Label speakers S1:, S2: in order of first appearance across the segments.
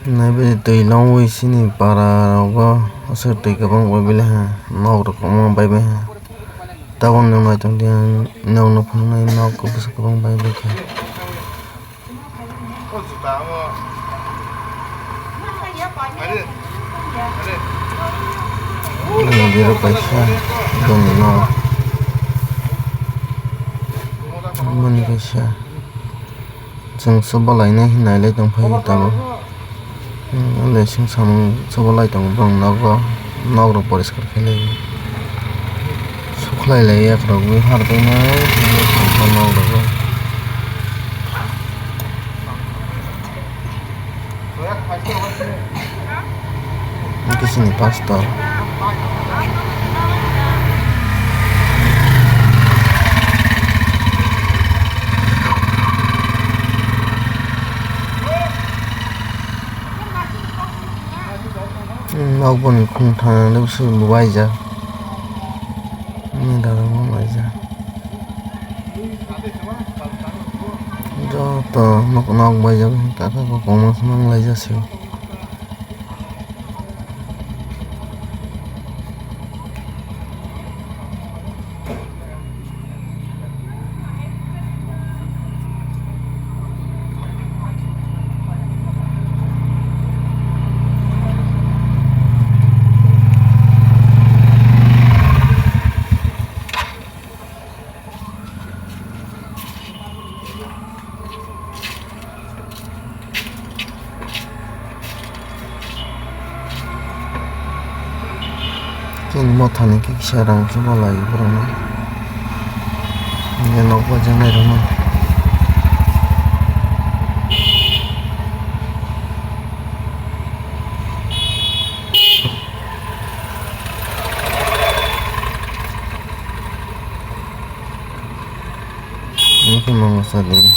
S1: Naibe tui longui sini para rogo asok tui kwbang waibeele ha nog rok kwbangma baibai ha tabuk nog naitongtui ang nog nukhunnai nog kwbang baibai kha. Biro kaisa doni nog mani kaisa chung subalai nailai tongphai tabuk lesung samung subalai tongo borok nogo nog rok poriskar khailai suklailaui ek rok ui hardinai nog rogo. Ini sini pastor. Nog boni khungthang lebsi waijak ni darama waijak joto nog waijak taka kokma khwnang laijak. Kini mothani kisa rang subalai borokno hingke nog baijaknai rokno. Ini mangsa ini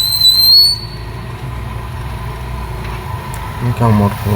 S1: kamorku.